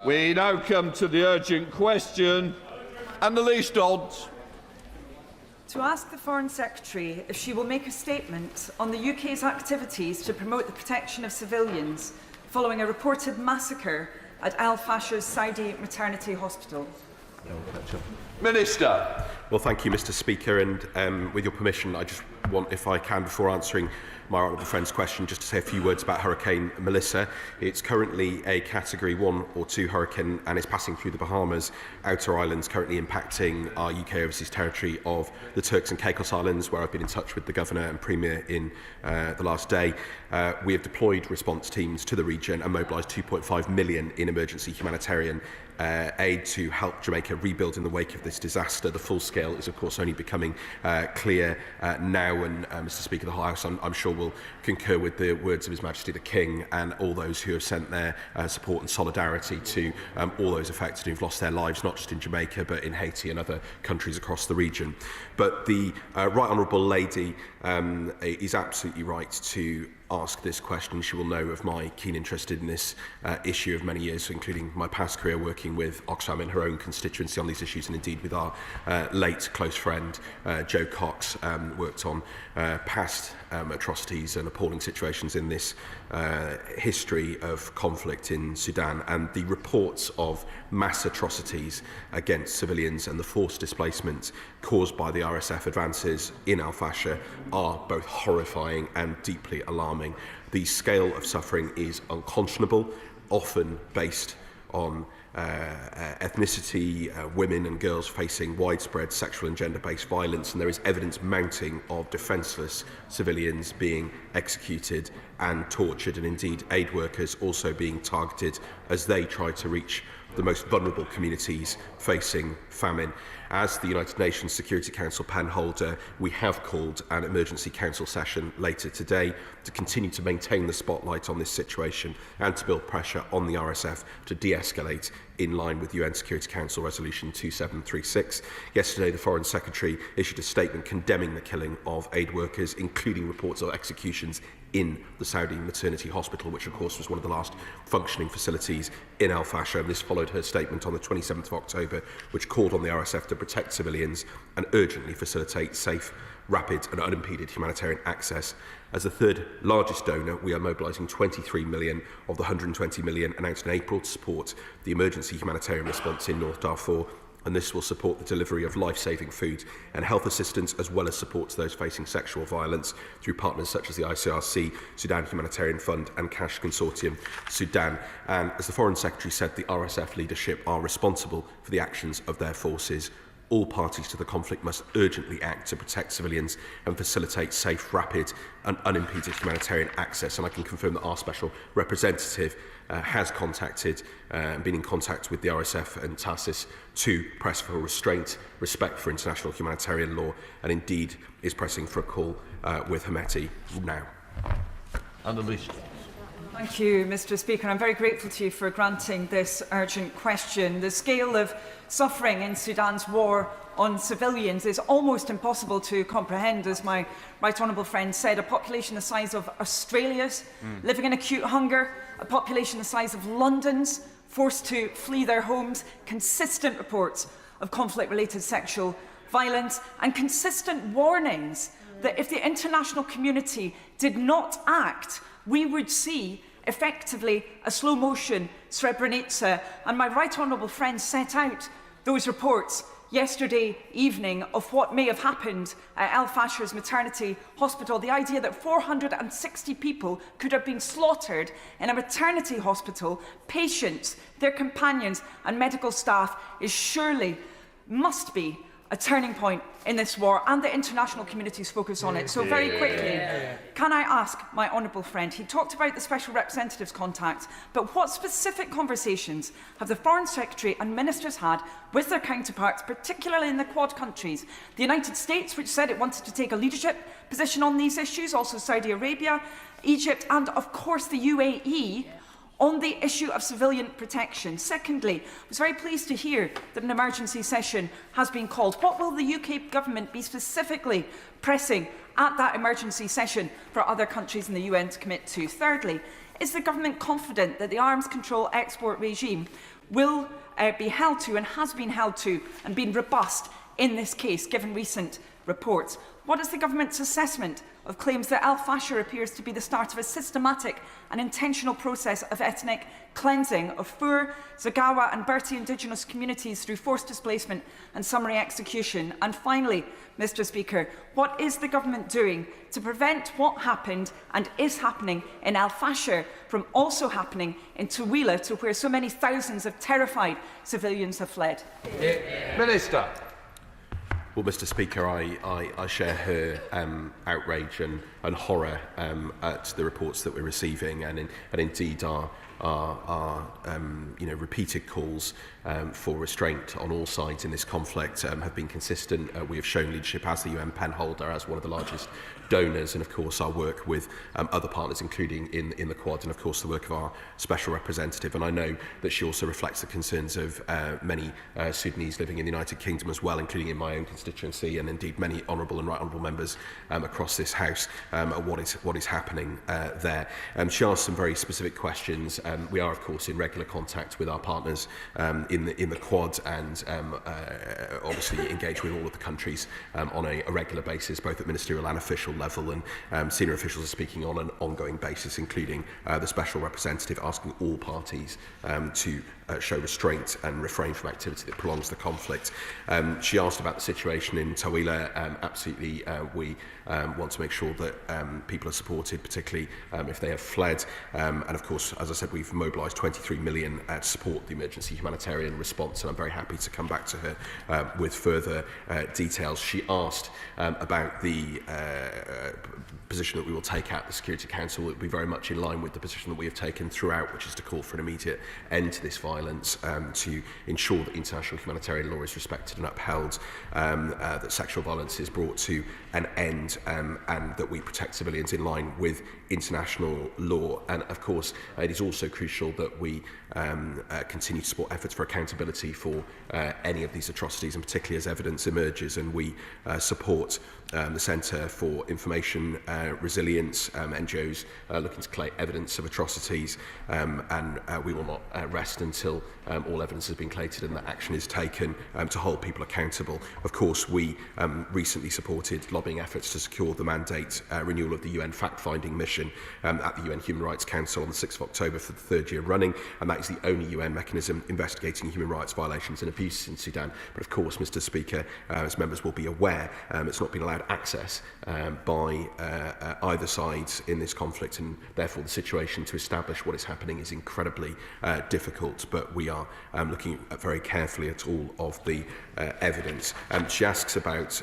We now come to the urgent question. Anneliese Dodds. To ask the Foreign Secretary if she will make a statement on the UK's activities to promote the protection of civilians following a reported massacre at Al Fashir's Saudi maternity hospital. Minister. Well, thank you, Mr. Speaker, and with your permission, I just want, if I can, before answering my honourable friend's question, just to say a few words about Hurricane Melissa. It's currently a Category 1 or 2 hurricane and is passing through the Bahamas, outer islands, currently impacting our UK overseas territory of the Turks and Caicos Islands, where I've been in touch with the Governor and Premier in the last day. We have deployed response teams to the region and mobilised $2.5 million in emergency humanitarian aid to help Jamaica rebuild in the wake of this disaster. The full scale is, of course, only becoming clear now, and Mr. Speaker, the House, I'm sure, will concur with the words of His Majesty the King and all those who have sent their support and solidarity to all those affected who've lost their lives, not just in Jamaica, but in Haiti and other countries across the region. But the Right Honourable Lady is absolutely right to ask this question. She will know of my keen interest in this issue of many years, including my past career working with Oxfam in her own constituency on these issues, and indeed with our late close friend Joe Cox, worked on past atrocities and appalling situations in this history of conflict in Sudan. And the reports of mass atrocities against civilians and the forced displacement caused by the RSF advances in Al Fashir are both horrifying and deeply alarming. The scale of suffering is unconscionable, often based on ethnicity, women and girls facing widespread sexual and gender-based violence, and there is evidence mounting of defenceless civilians being executed and tortured, and indeed aid workers also being targeted as they try to reach the most vulnerable communities facing famine. As the United Nations Security Council penholder, we have called an emergency council session later today to continue to maintain the spotlight on this situation and to build pressure on the RSF to de-escalate in line with UN Security Council Resolution 2736. Yesterday, the Foreign Secretary issued a statement condemning the killing of aid workers, including reports of executions in the Saudi maternity hospital, which of course was one of the last functioning facilities in Al Fashir. And this followed her statement on the 27th of October, which called on the RSF to protect civilians and urgently facilitate safe, rapid and unimpeded humanitarian access. As the third largest donor, we are mobilising 23 million of the 120 million announced in April to support the emergency humanitarian response in North Darfur, and this will support the delivery of life-saving food and health assistance, as well as support to those facing sexual violence through partners such as the ICRC, Sudan Humanitarian Fund and Cash Consortium Sudan. And as the Foreign Secretary said, the RSF leadership are responsible for the actions of their forces. All parties to the conflict must urgently act to protect civilians and facilitate safe, rapid and unimpeded humanitarian access. And I can confirm that our special representative has contacted and been in contact with the RSF and TASIS to press for restraint, respect for international humanitarian law, and indeed is pressing for a call with Hemeti now. Anneliese. Thank you, Mr. Speaker. I'm very grateful to you for granting this urgent question. The scale of suffering in Sudan's war on civilians is almost impossible to comprehend, as my right honourable friend said. A population the size of Australia's living in acute hunger, a population the size of London's forced to flee their homes, consistent reports of conflict-related sexual violence and consistent warnings that if the international community did not act, we would see effectively a slow-motion Srebrenica. And my right honourable friend set out those reports yesterday evening of what may have happened at Al Fashir's maternity hospital. The idea that 460 people could have been slaughtered in a maternity hospital, patients, their companions and medical staff, is surely, must be, a turning point in this war, and the international community's focus on it. So very quickly, can I ask my honourable friend, he talked about the Special Representative's contact, but what specific conversations have the Foreign Secretary and ministers had with their counterparts, particularly in the Quad countries? The United States, which said it wanted to take a leadership position on these issues, also Saudi Arabia, Egypt and of course the UAE, on the issue of civilian protection. Secondly, I was very pleased to hear that an emergency session has been called. What will the UK government be specifically pressing at that emergency session for other countries in the UN to commit to? Thirdly, is the government confident that the arms control export regime will be held to and has been held to and been robust in this case, given recent reports. What is the government's assessment of claims that Fashir appears to be the start of a systematic and intentional process of ethnic cleansing of Fur, Zagawa and Berti indigenous communities through forced displacement and summary execution? And finally, Mr Speaker, what is the government doing to prevent what happened and is happening in Fashir from also happening in Tawila, to where so many thousands of terrified civilians have fled? Minister. Well, Mr Speaker, I share her outrage and horror at the reports that we're receiving, and indeed our repeated calls for restraint on all sides in this conflict have been consistent. We have shown leadership as the UN penholder, as one of the largest donors, and of course our work with other partners, including in the Quad, and of course the work of our special representative. And I know that she also reflects the concerns of many Sudanese living in the United Kingdom as well, including in my own constituency, and indeed many honourable and right honourable members across this House at what is happening there. She asked some very specific questions. We are of course in regular contact with our partners in the Quad, and obviously engage with all of the countries on a regular basis, both at ministerial and official level, and senior officials are speaking on an ongoing basis, including the special representative asking all parties to show restraint and refrain from activity that prolongs the conflict. She asked about the situation in Tawila. Absolutely, we want to make sure that people are supported, particularly if they have fled. And of course, as I said, we've mobilised 23 million to support the emergency humanitarian response, and I'm very happy to come back to her with further details. She asked about the position that we will take at the Security Council. It will be very much in line with the position that we have taken throughout, which is to call for an immediate end to this violence, to ensure that international humanitarian law is respected and upheld, that sexual violence is brought to an end, and that we protect civilians in line with international law. And of course, it is also crucial that we continue to support efforts for accountability for any of these atrocities, and particularly as evidence emerges. And we support the Centre for Information Resilience, NGOs looking to collate evidence of atrocities, and we will not rest until all evidence has been collated and that action is taken to hold people accountable. Of course, we recently supported lobbying efforts to secure the mandate renewal of the UN fact-finding mission at the UN Human Rights Council on the 6th of October for the third year running, and that is the only UN mechanism investigating human rights violations and abuses in Sudan. But of course, Mr Speaker, as members will be aware, it's not been allowed access by either side in this conflict, and therefore the situation to establish what is happening is incredibly difficult. But we are looking very carefully at all of the evidence. She asks about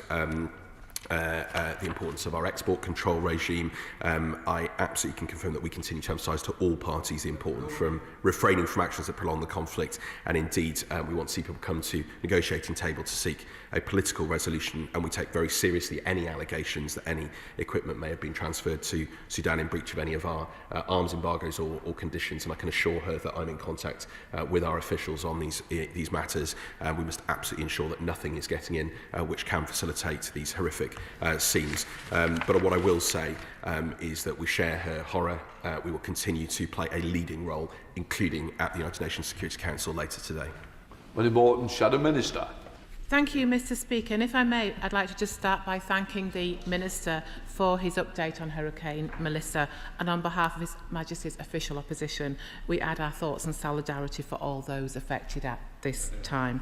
the importance of our export control regime. I absolutely can confirm that we continue to emphasise to all parties the importance from refraining from actions that prolong the conflict, and indeed we want to see people come to negotiating table to seek a political resolution, and we take very seriously any allegations that any equipment may have been transferred to Sudan in breach of any of our arms embargoes or conditions. And I can assure her that I'm in contact with our officials on these matters. We must absolutely ensure that nothing is getting in which can facilitate these horrific scenes. But what I will say is that we share her horror. We will continue to play a leading role, including at the United Nations Security Council later today. Willie Morton, Shadow Minister. Thank you, Mr Speaker. And if I may, I'd like to just start by thanking the Minister for his update on Hurricane Melissa, and on behalf of His Majesty's official opposition, we add our thoughts and solidarity for all those affected at this time.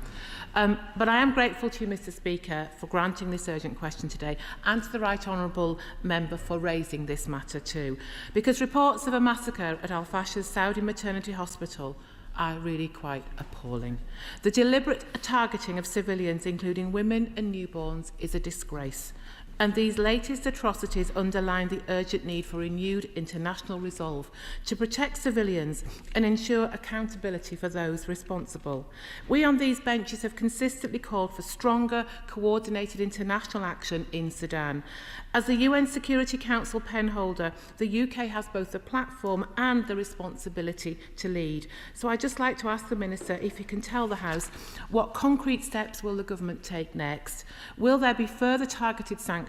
But I am grateful to you, Mr Speaker, for granting this urgent question today, and to the Right Honourable Member for raising this matter too, because reports of a massacre at Fashir's Saudi maternity hospital are really quite appalling. The deliberate targeting of civilians, including women and newborns, is a disgrace. And these latest atrocities underline the urgent need for renewed international resolve to protect civilians and ensure accountability for those responsible. We on these benches have consistently called for stronger, coordinated international action in Sudan. As the UN Security Council penholder, the UK has both the platform and the responsibility to lead. So I'd just like to ask the Minister if he can tell the House what concrete steps will the government take next? Will there be further targeted sanctions?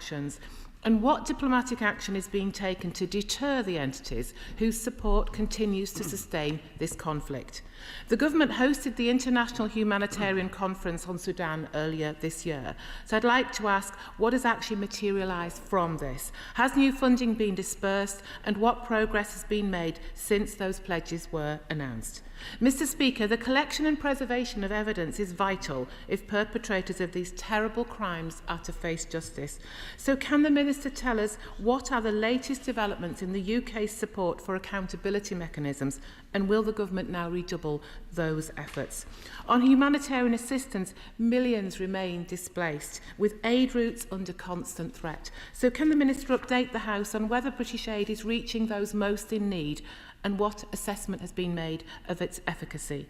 And what diplomatic action is being taken to deter the entities whose support continues to sustain this conflict? The government hosted the International Humanitarian Conference on Sudan earlier this year. So I'd like to ask, what has actually materialised from this? Has new funding been dispersed, and what progress has been made since those pledges were announced? Mr. Speaker, the collection and preservation of evidence is vital if perpetrators of these terrible crimes are to face justice. So can the Minister tell us what are the latest developments in the UK's support for accountability mechanisms, and will the government now redouble those efforts? On humanitarian assistance, millions remain displaced, with aid routes under constant threat. So can the Minister update the House on whether British aid is reaching those most in need, and what assessment has been made of its efficacy?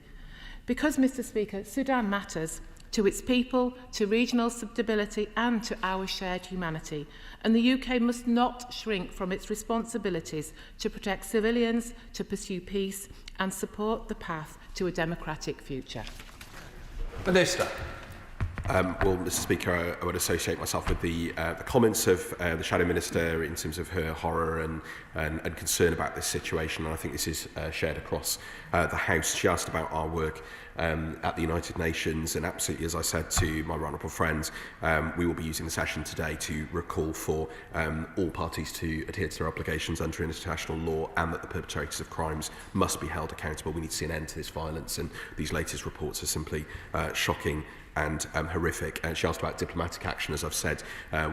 Because, Mr. Speaker, Sudan matters to its people, to regional stability and to our shared humanity. And the UK must not shrink from its responsibilities to protect civilians, to pursue peace and support the path to a democratic future. Minister. Well, Mr. Speaker, I would associate myself with the comments of the Shadow Minister in terms of her horror and concern about this situation, and I think this is shared across the House. She asked about our work at the United Nations, and absolutely, as I said to my honourable friends, we will be using the session today to recall for all parties to adhere to their obligations under international law, and that the perpetrators of crimes must be held accountable. We need to see an end to this violence, and these latest reports are simply shocking and horrific. And she asked about diplomatic action. As I've said,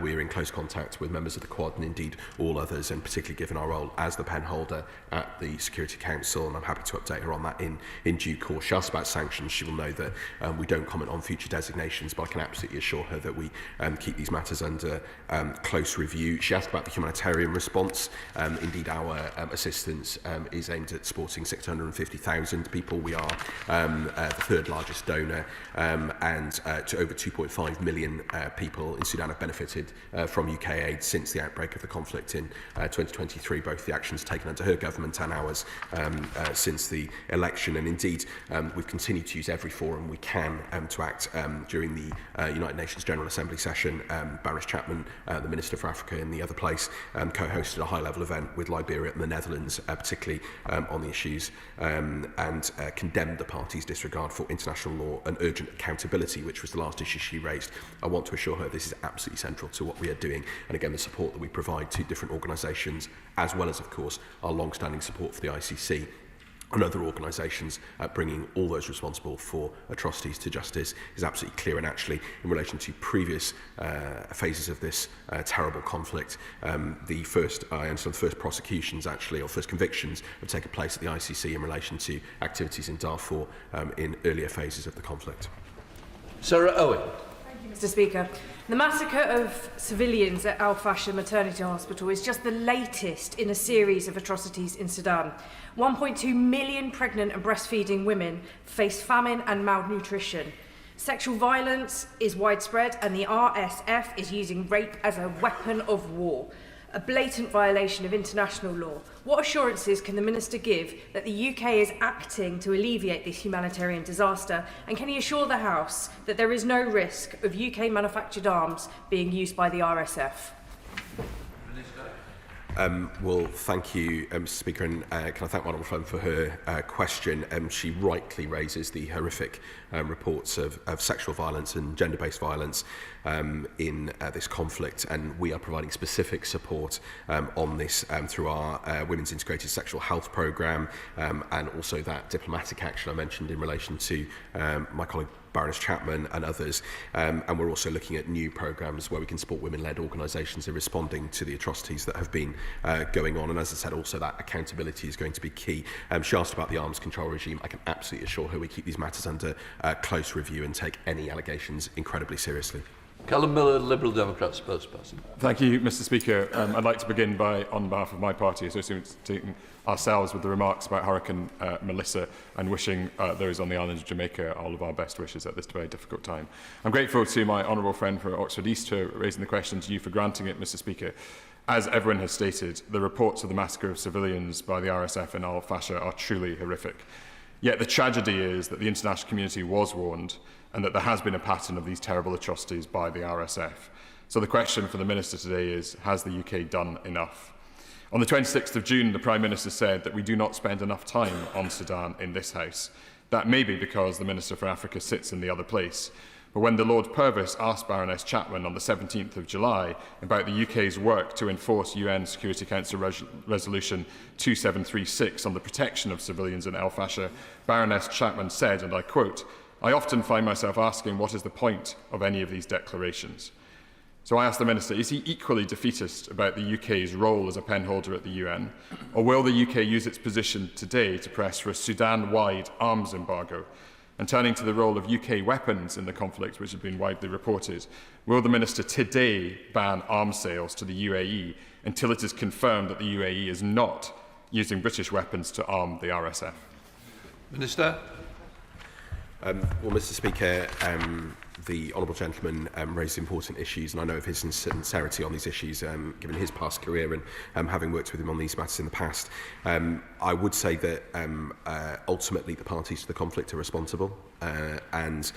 we're in close contact with members of the Quad and indeed all others, and particularly given our role as the pen holder at the Security Council, and I'm happy to update her on that in due course. She asked about sanctions. She will know that we don't comment on future designations, but I can absolutely assure her that we keep these matters under close review. She asked about the humanitarian response. Indeed, our assistance is aimed at supporting 650,000 people. We are the third largest donor, and to over 2.5 million people in Sudan have benefited from UK aid since the outbreak of the conflict in 2023, both the actions taken under her government and ours since the election. And indeed, we've continued to use every forum we can to act. During the United Nations General Assembly session, Baroness Chapman, the Minister for Africa in the other place, co-hosted a high-level event with Liberia and the Netherlands, particularly on the issues, and condemned the party's disregard for international law and urgent accountability, which was the last issue she raised. I want to assure her this is absolutely central to what we are doing, and again the support that we provide to different organisations, as well as of course our long-standing support for the ICC and other organisations bringing all those responsible for atrocities to justice is absolutely clear. And actually, in relation to previous phases of this terrible conflict, the first prosecutions actually, or first convictions, have taken place at the ICC in relation to activities in Darfur in earlier phases of the conflict. Sarah Owen. Thank you, Mr. Speaker. The massacre of civilians at Fashir Maternity Hospital is just the latest in a series of atrocities in Sudan. 1.2 million pregnant and breastfeeding women face famine and malnutrition. Sexual violence is widespread, and the RSF is using rape as a weapon of war, a blatant violation of international law. What assurances can the Minister give that the UK is acting to alleviate this humanitarian disaster, and can he assure the House that there is no risk of UK manufactured arms being used by the RSF? Well, thank you, Mr. Speaker, and can I thank my honourable friend for her question. She rightly raises the horrific reports of sexual violence and gender-based violence in this conflict, and we are providing specific support on this through our Women's Integrated Sexual Health Programme, and also that diplomatic action I mentioned in relation to my colleague Baroness Chapman and others, and we're also looking at new programmes where we can support women-led organisations in responding to the atrocities that have been going on. And as I said, also that accountability is going to be key. She asked about the arms control regime. I can absolutely assure her we keep these matters under close review and take any allegations incredibly seriously. Callum Miller, Liberal Democrat spokesperson. Thank you, Mr. Speaker. I'd like to begin by, on behalf of my party, associating ourselves with the remarks about Hurricane Melissa and wishing those on the island of Jamaica all of our best wishes at this very difficult time. I'm grateful to my honourable friend for Oxford East for raising the question, to you for granting it, Mr. Speaker. As everyone has stated, the reports of the massacre of civilians by the RSF in Fashir are truly horrific. Yet the tragedy is that the international community was warned, and that there has been a pattern of these terrible atrocities by the RSF. So the question for the Minister today is, has the UK done enough? On the 26th of June, the Prime Minister said that we do not spend enough time on Sudan in this House. That may be because the Minister for Africa sits in the other place. But when the Lord Purvis asked Baroness Chapman on the 17th of July about the UK's work to enforce UN Security Council Resolution 2736 on the protection of civilians in El Fashir, Baroness Chapman said, and I quote, "I often find myself asking what is the point of any of these declarations." So I asked the Minister, is he equally defeatist about the UK's role as a penholder at the UN? Or will the UK use its position today to press for a Sudan-wide arms embargo? And turning to the role of UK weapons in the conflict, which has been widely reported, will the Minister today ban arms sales to the UAE until it is confirmed that the UAE is not using British weapons to arm the RSF? Minister. Well, Mr. Speaker, the honourable gentleman raised important issues, and I know of his sincerity on these issues, given his past career and having worked with him on these matters in the past. I would say that ultimately the parties to the conflict are responsible, and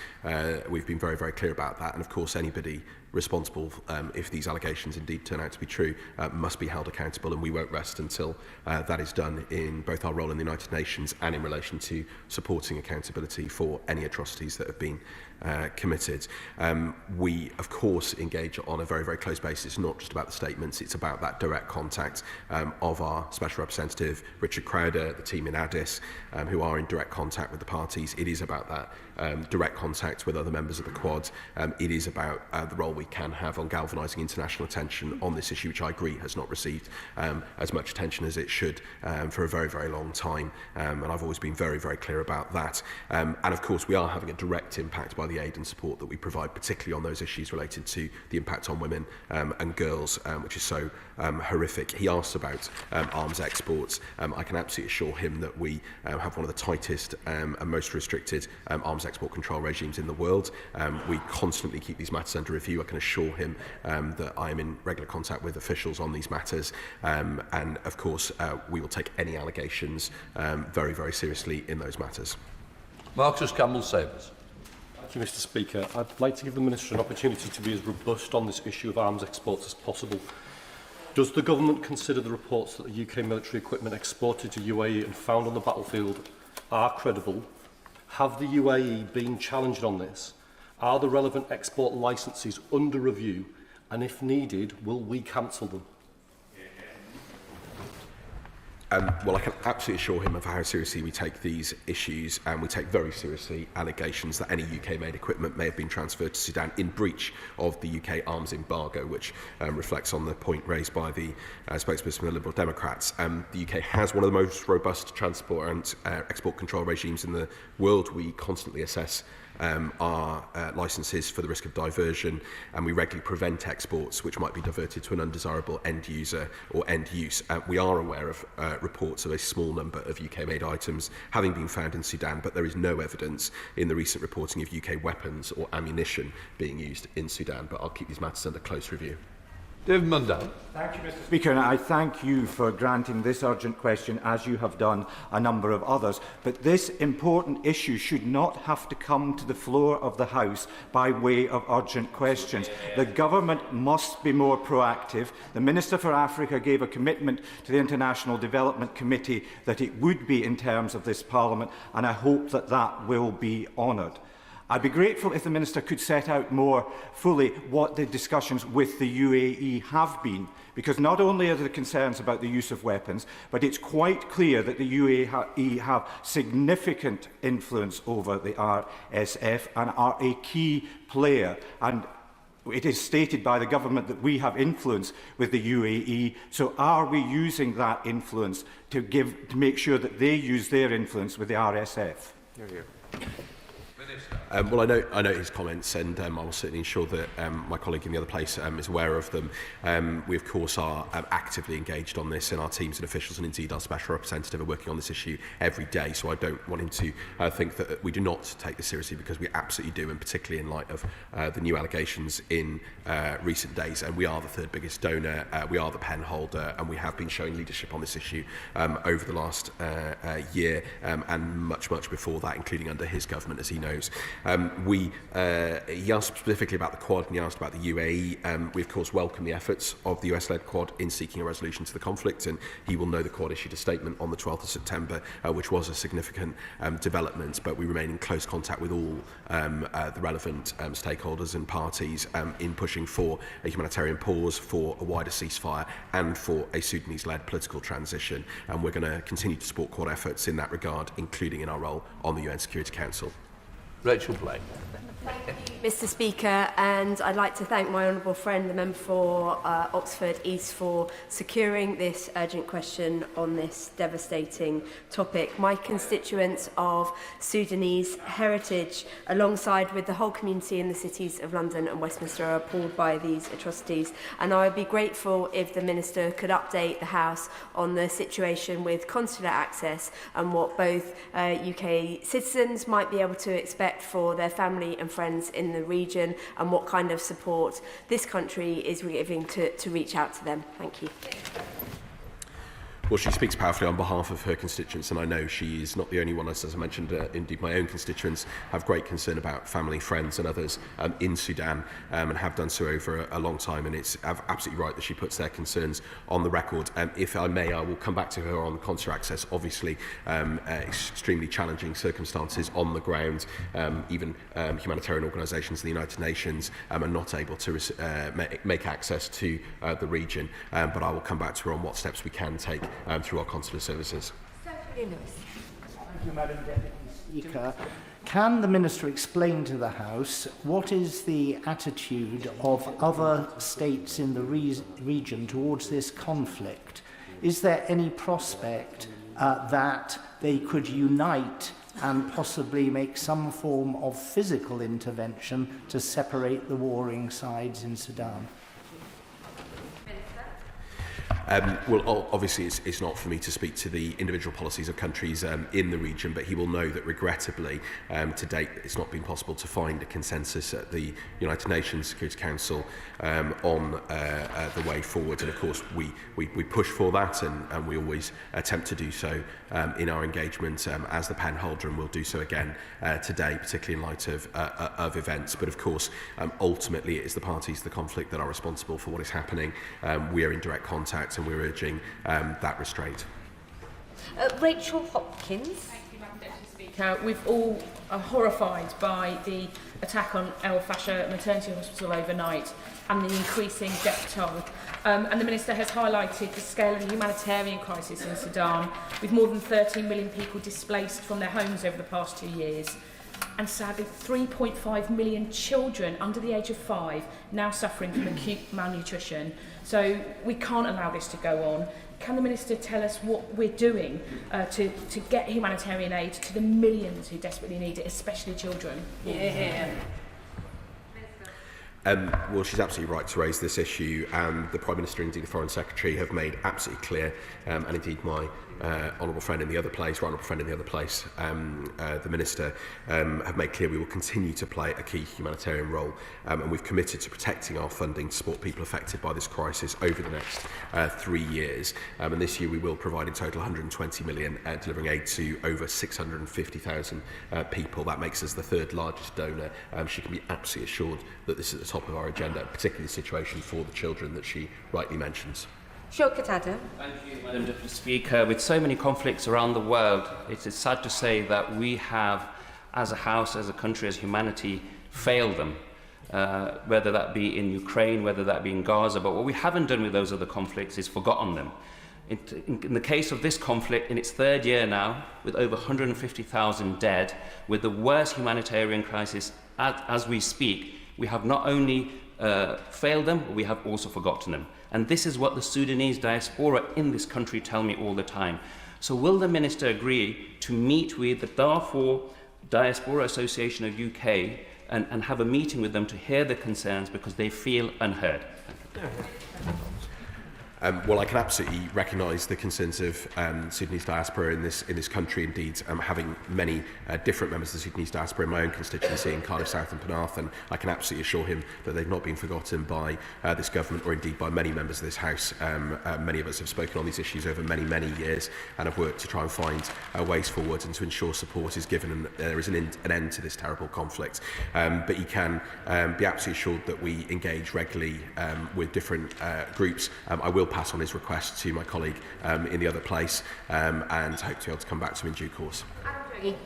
we've been very, very clear about that. And of course, anybody responsible, if these allegations indeed turn out to be true, must be held accountable, and we won't rest until that is done in both our role in the United Nations and in relation to supporting accountability for any atrocities that have been committed. We, of course, engage on a very, very close basis. It's not just about the statements, it's about that direct contact of our Special Representative, Richard Crowder, the team in Addis, who are in direct contact with the parties. It is about that direct contact with other members of the Quad. It is about the role we can have on galvanising international attention on this issue, which I agree has not received as much attention as it should for a very, very long time. And I've always been very, very clear about that. And of course, we are having a direct impact by the aid and support that we provide, particularly on those issues related to the impact on women and girls, which is so horrific. He asked about arms exports. I can absolutely assure him that we have one of the tightest and most restricted arms export control regimes in the world. We constantly keep these matters under review. I can assure him that I am in regular contact with officials on these matters, and of course we will take any allegations very, very seriously in those matters. Marcus Campbell-Sabers. Thank you, Mr. Speaker. I'd like to give the Minister an opportunity to be as robust on this issue of arms exports as possible. Does the Government consider the reports that the UK military equipment exported to UAE and found on the battlefield are credible? Have the UAE been challenged on this? Are the relevant export licences under review? And if needed, will we cancel them? Well, I can absolutely assure him of how seriously we take these issues, and we take very seriously allegations that any UK-made equipment may have been transferred to Sudan in breach of the UK arms embargo, which reflects on the point raised by the spokesperson for the Liberal Democrats. The UK has one of the most robust transport and export control regimes in the world. We constantly assess our licences for the risk of diversion, and we regularly prevent exports which might be diverted to an undesirable end user or end use. We are aware of reports of a small number of UK-made items having been found in Sudan, but there is no evidence in the recent reporting of UK weapons or ammunition being used in Sudan. But I'll keep these matters under close review. David Mundell. Thank you, Mr. Speaker, and I thank you for granting this urgent question, as you have done a number of others. But this important issue should not have to come to the floor of the House by way of urgent questions. The Government must be more proactive. The Minister for Africa gave a commitment to the International Development Committee that it would be in terms of this Parliament, and I hope that that will be honoured. I'd be grateful if the Minister could set out more fully what the discussions with the UAE have been, because not only are there concerns about the use of weapons, but it's quite clear that the UAE have significant influence over the RSF and are a key player. And it is stated by the Government that we have influence with the UAE, so are we using that influence to make sure that they use their influence with the RSF? Hear, hear. Well, I know his comments, and I will certainly ensure that my colleague in the other place is aware of them. We, of course, are actively engaged on this, and our teams and officials, and indeed our Special Representative, are working on this issue every day. So I don't want him to think that we do not take this seriously, because we absolutely do, and particularly in light of the new allegations in recent days. And we are the third biggest donor, we are the pen holder, and we have been showing leadership on this issue over the last year, and much before that, including under his government, as he knows. those. You asked specifically about the Quad and you asked about the UAE. We, of course, welcome the efforts of the US-led Quad in seeking a resolution to the conflict, and he will know the Quad issued a statement on the 12th of September, which was a significant development, but we remain in close contact with all the relevant stakeholders and parties in pushing for a humanitarian pause, for a wider ceasefire, and for a Sudanese-led political transition. And we're going to continue to support Quad efforts in that regard, including in our role on the UN Security Council. Rachel Blake. Mr Speaker, and I'd like to thank my honourable friend, the member for Oxford East, for securing this urgent question on this devastating topic. My constituents of Sudanese heritage, alongside with the whole community in the cities of London and Westminster, are appalled by these atrocities, and I would be grateful if the Minister could update the House on the situation with consular access and what both UK citizens might be able to expect for their family and friends in the region, and what kind of support this country is giving to reach out to them. Thank you. Well, she speaks powerfully on behalf of her constituents, and I know she is not the only one. As I mentioned, indeed, my own constituents have great concern about family, friends and others in Sudan, and have done so over a long time, and it's absolutely right that she puts their concerns on the record. If I may, I will come back to her on consular access. Obviously, extremely challenging circumstances on the ground. Even humanitarian organisations, the United Nations, are not able to make access to the region, but I will come back to her on what steps we can take through our consular services. Thank you, Madam Deputy Speaker. Can the Minister explain to the House what is the attitude of other states in the region towards this conflict? Is there any prospect that they could unite and possibly make some form of physical intervention to separate the warring sides in Sudan? Well, obviously, it's not for me to speak to the individual policies of countries in the region, but he will know that, regrettably, to date, it's not been possible to find a consensus at the United Nations Security Council on the way forward. And, of course, we push for that, and we always attempt to do so in our engagement as the pen holder, and we'll do so again today, particularly in light of events. But, of course, ultimately, it is the parties to the conflict that are responsible for what is happening. We are in direct contact, and we're urging that restraint. Rachel Hopkins. Thank you, Madam Deputy Speaker. We've all are horrified by the attack on Fashir Maternity Hospital overnight and the increasing death toll. And the Minister has highlighted the scale of the humanitarian crisis in Sudan, with more than 13 million people displaced from their homes over the past 2 years. And sadly, 3.5 million children under the age of 5 now suffering from acute malnutrition. So we can't allow this to go on. Can the Minister tell us what we're doing to get humanitarian aid to the millions who desperately need it, especially children? Yeah. Well, she's absolutely right to raise this issue, and the Prime Minister, indeed the Foreign Secretary, have made absolutely clear, and indeed my honourable friend in the other place, the Minister, have made clear we will continue to play a key humanitarian role, and we've committed to protecting our funding to support people affected by this crisis over the next 3 years. And this year we will provide in total 120 million, delivering aid to over 650,000 people. That makes us the third largest donor. She can be absolutely assured that this is at the top of our agenda, particularly the situation for the children that she rightly mentions. Shaukat Adam. Thank you, Madam Deputy Speaker. With so many conflicts around the world, it is sad to say that we have, as a House, as a country, as humanity, failed them. Whether that be in Ukraine, whether that be in Gaza, but what we haven't done with those other conflicts is forgotten them. In the case of this conflict, in its third year now, with over 150,000 dead, with the worst humanitarian crisis as we speak, we have not only failed them, but we have also forgotten them. And this is what the Sudanese diaspora in this country tell me all the time. So will the Minister agree to meet with the Darfur Diaspora Association of UK and have a meeting with them to hear their concerns, because they feel unheard? Well, I can absolutely recognise the concerns of Sudanese diaspora in this country. Indeed, having many different members of the Sudanese diaspora in my own constituency in Cardiff South and Penarth, and I can absolutely assure him that they've not been forgotten by this government or indeed by many members of this House. Many of us have spoken on these issues over many, many years and have worked to try and find ways forward and to ensure support is given and there is an end to this terrible conflict. But he can be absolutely assured that we engage regularly with different groups. I will pass on his request to my colleague in the other place and hope to be able to come back to him in due course. Thank you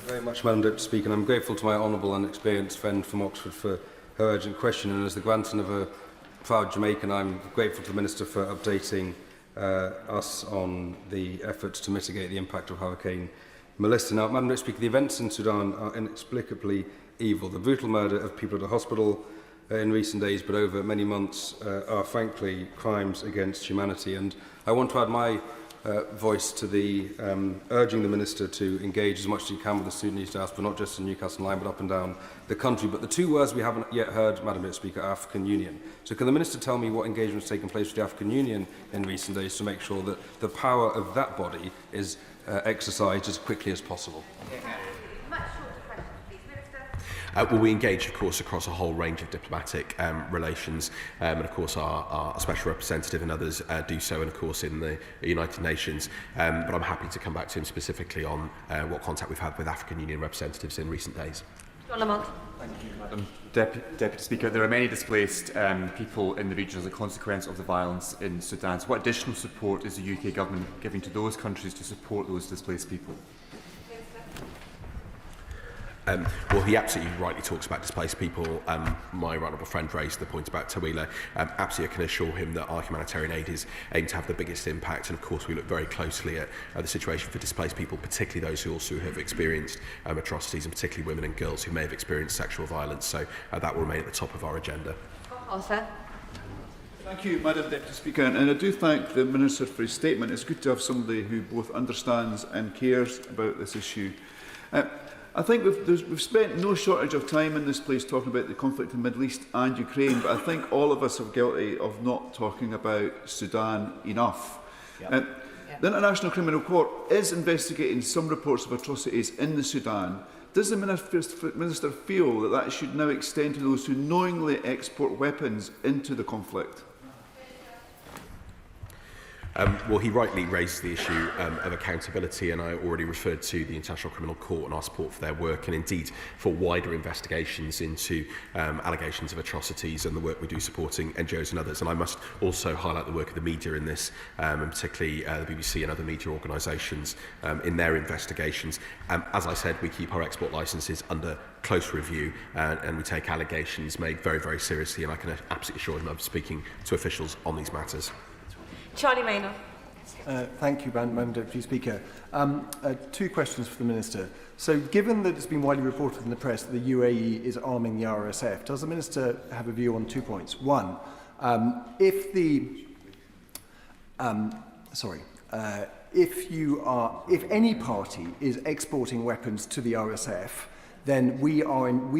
very much, Madam Deputy Speaker, and I'm grateful to my honourable and experienced friend from Oxford for her urgent question, and as the grandson of a proud Jamaican, I'm grateful to the Minister for updating us on the efforts to mitigate the impact of Hurricane Melissa. Now, Madam Deputy Speaker, the events in Sudan are inexplicably evil. The brutal murder of people at a hospital in recent days, but over many months, are frankly crimes against humanity. And I want to add my voice to the urging the Minister to engage as much as he can with the Sudanese diaspora, not just in Newcastle Line, but up and down the country. But the two words we haven't yet heard, Madam Speaker, are African Union. So can the Minister tell me what engagement has taken place with the African Union in recent days to make sure that the power of that body is exercised as quickly as possible? Well, we engage, of course, across a whole range of diplomatic relations, and of course our special representative and others do so, and of course in the United Nations. But I'm happy to come back to him specifically on what contact we've had with African Union representatives in recent days. Thank you, Madam Deputy Speaker. There are many displaced people in the region as a consequence of the violence in Sudan. So what additional support is the UK Government giving to those countries to support those displaced people? Well, he absolutely rightly talks about displaced people. My honourable friend raised the point about Tawila. Absolutely, I can assure him that our humanitarian aid is aimed to have the biggest impact. And of course, we look very closely at the situation for displaced people, particularly those who also have experienced atrocities, and particularly women and girls who may have experienced sexual violence. So that will remain at the top of our agenda. Thank you, Madam Deputy Speaker, and I do thank the Minister for his statement. It's good to have somebody who both understands and cares about this issue. I think we've spent no shortage of time in this place talking about the conflict in the Middle East and Ukraine, but I think all of us are guilty of not talking about Sudan enough. The International Criminal Court is investigating some reports of atrocities in the Sudan. Does the Minister feel that that should now extend to those who knowingly export weapons into the conflict? Well, he rightly raised the issue of accountability, and I already referred to the International Criminal Court and our support for their work, and indeed for wider investigations into allegations of atrocities and the work we do supporting NGOs and others. And I must also highlight the work of the media in this, and particularly the BBC and other media organisations in their investigations. As I said, we keep our export licences under close review, and we take allegations made very, very seriously, and I can absolutely assure him of speaking to officials on these matters. Charlie Maynard. Thank you, Madam Deputy Speaker. Two questions for the Minister. So, given that it's been widely reported in the press that the UAE is arming the RSF, does the Minister have a view on 2 points? One, if any party is exporting weapons to the RSF, then we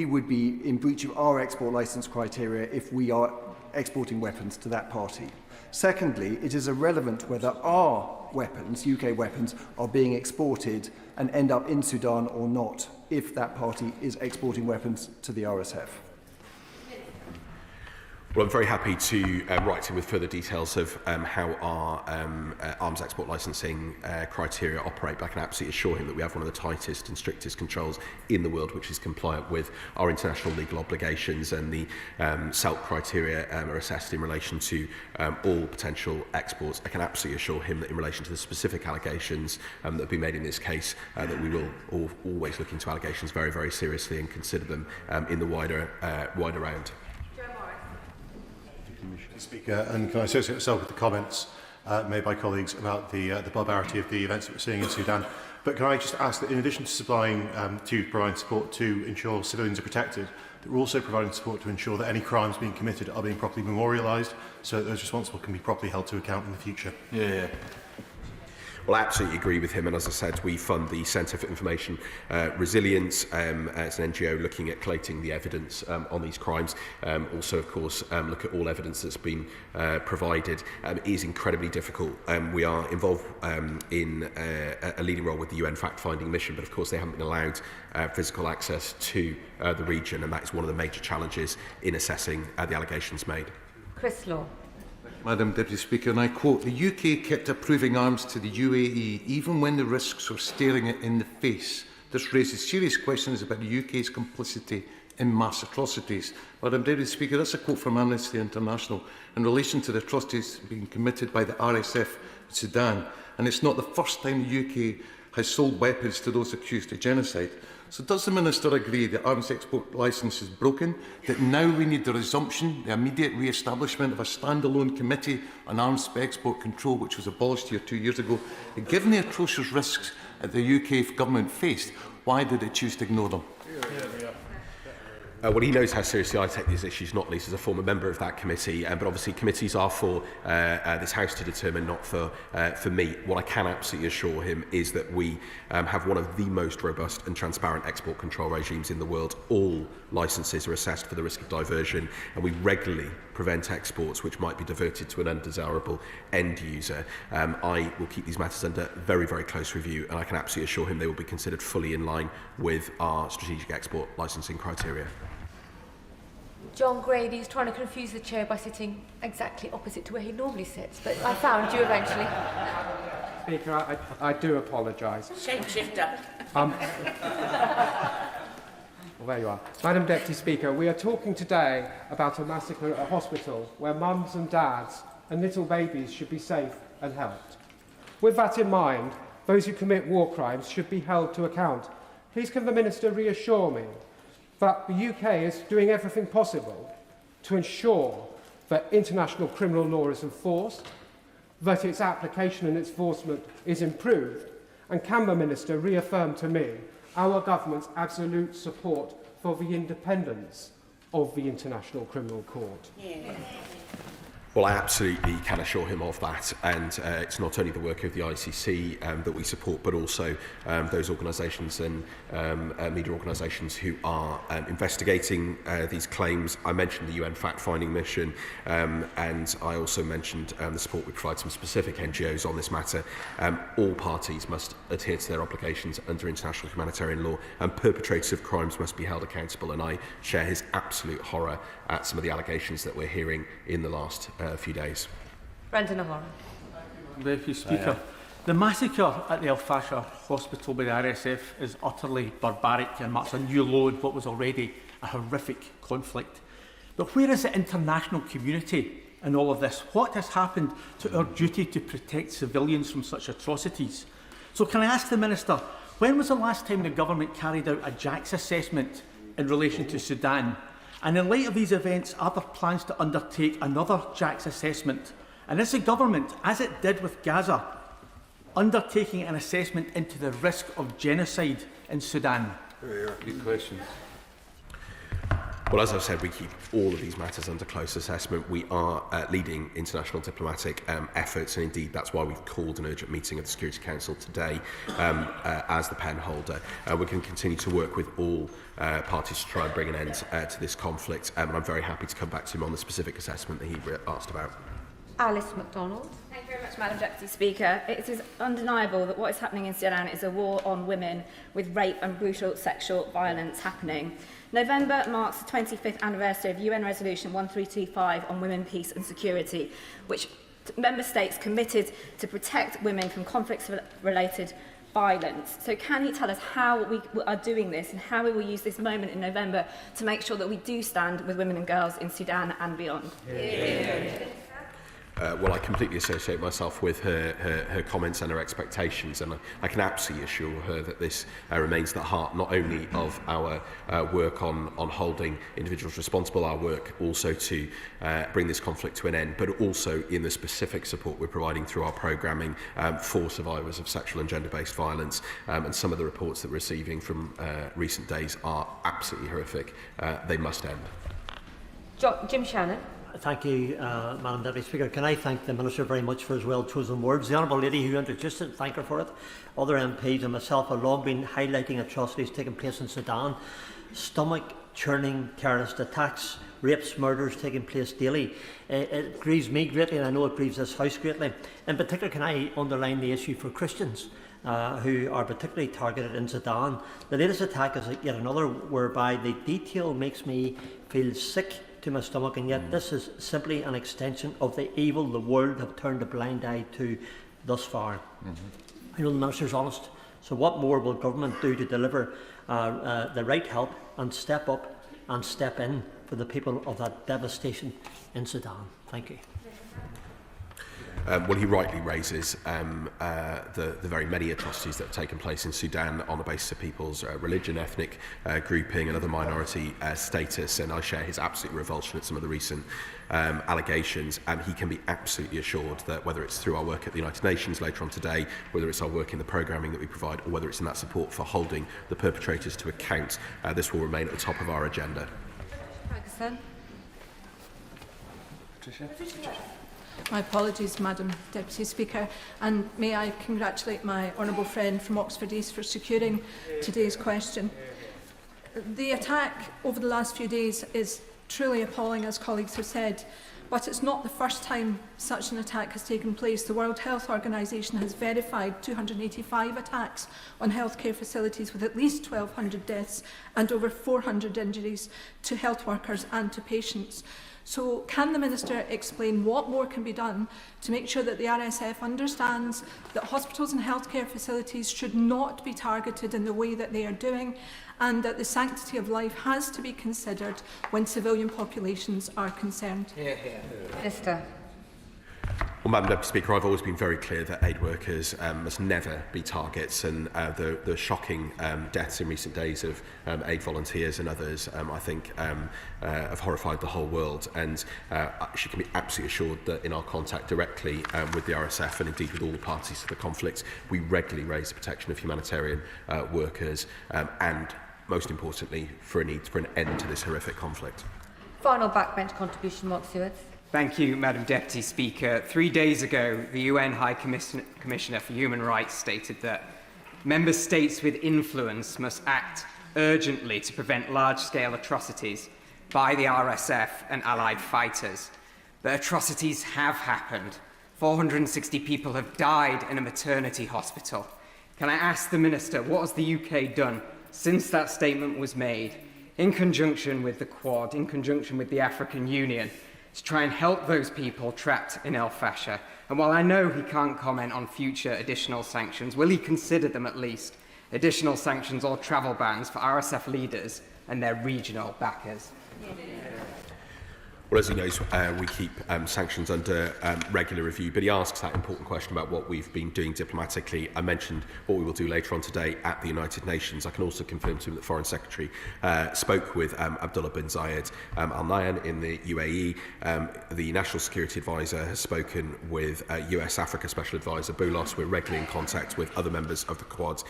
would be in breach of our export licence criteria if we are exporting weapons to that party. Secondly, it is irrelevant whether our weapons, UK weapons, are being exported and end up in Sudan or not, if that party is exporting weapons to the RSF. Well, I'm very happy to write to him with further details of how our arms export licensing criteria operate, but I can absolutely assure him that we have one of the tightest and strictest controls in the world, which is compliant with our international legal obligations, and the SELT criteria are assessed in relation to all potential exports. I can absolutely assure him that in relation to the specific allegations that have been made in this case, that we will always look into allegations very, very seriously and consider them in the wider round. Speaker, and can I associate myself with the comments made by colleagues about the barbarity of the events that we're seeing in Sudan. But can I just ask that in addition to providing support to ensure civilians are protected, that we're also providing support to ensure that any crimes being committed are being properly memorialised so that those responsible can be properly held to account in the future? Well, I absolutely agree with him, and as I said, we fund the Centre for Information Resilience. It's an NGO looking at collating the evidence on these crimes. Also, of course, look at all evidence that's been provided. It is incredibly difficult. We are involved in a leading role with the UN fact-finding mission, but of course they haven't been allowed physical access to the region, and that is one of the major challenges in assessing the allegations made. Chris Law. Madam Deputy Speaker, and I quote, "The UK kept approving arms to the UAE even when the risks were staring it in the face. This raises serious questions about the UK's complicity in mass atrocities." Madam Deputy Speaker, that's a quote from Amnesty International in relation to the atrocities being committed by the RSF in Sudan. And it's not the first time the UK has sold weapons to those accused of genocide. So does the Minister agree that arms export licence is broken, that now we need the resumption, the immediate re-establishment of a standalone committee on arms export control, which was abolished here 2 years ago? And given the atrocious risks that the UK government faced, why did it choose to ignore them? Well, he knows how seriously I take these issues, not least as a former member of that committee. But obviously, committees are for this House to determine, not for me. What I can absolutely assure him is that we have one of the most robust and transparent export control regimes in the world. All licences are assessed for the risk of diversion, and we regularly prevent exports which might be diverted to an undesirable end user. I will keep these matters under very, very close review, and I can absolutely assure him they will be considered fully in line with our strategic export licensing criteria. John Grady is trying to confuse the chair by sitting exactly opposite to where he normally sits, but I found you eventually. Speaker, I do apologise. Shapeshifter. Well, there you are. Madam Deputy Speaker, we are talking today about a massacre at a hospital where mums and dads and little babies should be safe and helped. With that in mind, those who commit war crimes should be held to account. Please can the Minister reassure me that the UK is doing everything possible to ensure that international criminal law is enforced, that its application and its enforcement is improved, and can the Minister reaffirm to me our government's absolute support for the independence of the International Criminal Court? Yeah. Well, I absolutely can assure him of that, and it's not only the work of the ICC that we support, but also those organisations and media organisations who are investigating these claims. I mentioned the UN fact-finding mission, and I also mentioned the support we provide some specific NGOs on this matter. All parties must adhere to their obligations under international humanitarian law, and perpetrators of crimes must be held accountable, and I share his absolute horror at some of the allegations that we're hearing in the last few days. Brendan O'Hara. Deputy Speaker, the massacre at the Fashir hospital by the RSF is utterly barbaric and marks a new low in what was already a horrific conflict. But where is the international community in all of this? What has happened to our duty to protect civilians from such atrocities? So can I ask the Minister, when was the last time the government carried out a JAX assessment in relation to Sudan? And in light of these events, are there plans to undertake another JAX assessment? And is the government, as it did with Gaza, undertaking an assessment into the risk of genocide in Sudan? Good questions. Well, as I've said, we keep all of these matters under close assessment. We are leading international diplomatic efforts, and indeed that's why we've called an urgent meeting of the Security Council today as the pen holder. We're going to continue to work with all parties to try and bring an end to this conflict, and I'm very happy to come back to him on the specific assessment that he asked about. Alice MacDonald. Thank you very much, Madam Deputy Speaker. It is undeniable that what is happening in Sudan is a war on women, with rape and brutal sexual violence happening. November marks the 25th anniversary of UN Resolution 1325 on women, peace and security, which member states committed to protect women from conflict-related violence. So can you tell us how we are doing this and how we will use this moment in November to make sure that we do stand with women and girls in Sudan and beyond? Well, I completely associate myself with her comments and her expectations, and I can absolutely assure her that this remains the heart not only of our work on holding individuals responsible, our work also to bring this conflict to an end, but also in the specific support we're providing through our programming for survivors of sexual and gender-based violence. And some of the reports that we're receiving from recent days are absolutely horrific. They must end. Jim Shannon. Thank you, Madam Deputy Speaker. Can I thank the Minister very much for his well-chosen words? The Honourable Lady who introduced it, thank her for it. Other MPs and myself have long been highlighting atrocities taking place in Sudan. Stomach-churning terrorist attacks, rapes, murders taking place daily. It grieves me greatly, and I know it grieves this House greatly. In particular, can I underline the issue for Christians who are particularly targeted in Sudan? The latest attack is yet another whereby the detail makes me feel sick to my stomach, and yet this is simply an extension of the evil the world have turned a blind eye to thus far. I know the Minister's honest, so what more will government do to deliver the right help and step up and step in for the people of that devastation in Sudan? Thank you. Well, he rightly raises the very many atrocities that have taken place in Sudan on the basis of people's religion, ethnic grouping and other minority status, and I share his absolute revulsion at some of the recent allegations, and he can be absolutely assured that whether it's through our work at the United Nations later on today, whether it's our work in the programming that we provide, or whether it's in that support for holding the perpetrators to account, this will remain at the top of our agenda. Pakistan. Patricia. My apologies, Madam Deputy Speaker, and may I congratulate my honourable friend from Oxford East for securing today's question. The attack over the last few days is truly appalling, as colleagues have said, but it's not the first time such an attack has taken place. The World Health Organization has verified 285 attacks on healthcare facilities with at least 1,200 deaths and over 400 injuries to health workers and to patients. So can the Minister explain what more can be done to make sure that the RSF understands that hospitals and healthcare facilities should not be targeted in the way that they are doing, and that the sanctity of life has to be considered when civilian populations are concerned? Minister. Well, Madam Deputy Speaker, I've always been very clear that aid workers must never be targets, and the shocking deaths in recent days of aid volunteers and others, I think, have horrified the whole world. And she can be absolutely assured that in our contact directly with the RSF and indeed with all the parties to the conflict, we regularly raise the protection of humanitarian workers and, most importantly, for a need for an end to this horrific conflict. Final backbench contribution, Mark Stewart. Thank you, Madam Deputy Speaker. 3 days ago, the UN High Commissioner for Human Rights stated that member states with influence must act urgently to prevent large-scale atrocities by the RSF and allied fighters. The atrocities have happened. 460 people have died in a maternity hospital. Can I ask the Minister, what has the UK done since that statement was made, in conjunction with the Quad, in conjunction with the African Union, to try and help those people trapped in El Fasher? And while I know he can't comment on future additional sanctions, will he consider them at least, additional sanctions or travel bans for RSF leaders and their regional backers? Well, as he knows, we keep sanctions under regular review, but he asks that important question about what we've been doing diplomatically. I mentioned what we will do later on today at the United Nations. I can also confirm to him that the Foreign Secretary spoke with Abdullah bin Zayed Al Nahyan in the UAE. The National Security Advisor has spoken with US Africa Special Advisor Boulos. We're regularly in contact with other members of the Quad.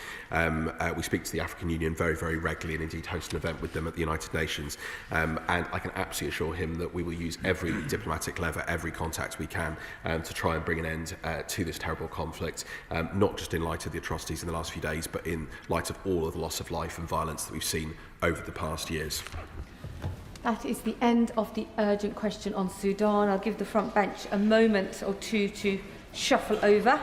We speak to the African Union very, very regularly and indeed host an event with them at the United Nations. And I can absolutely assure him that we will use every diplomatic lever, every contact we can to try and bring an end to this terrible conflict, not just in light of the atrocities in the last few days, but in light of all of the loss of life and violence that we've seen over the past years. That is the end of the urgent question on Sudan. I'll give the front bench a moment or two to shuffle over.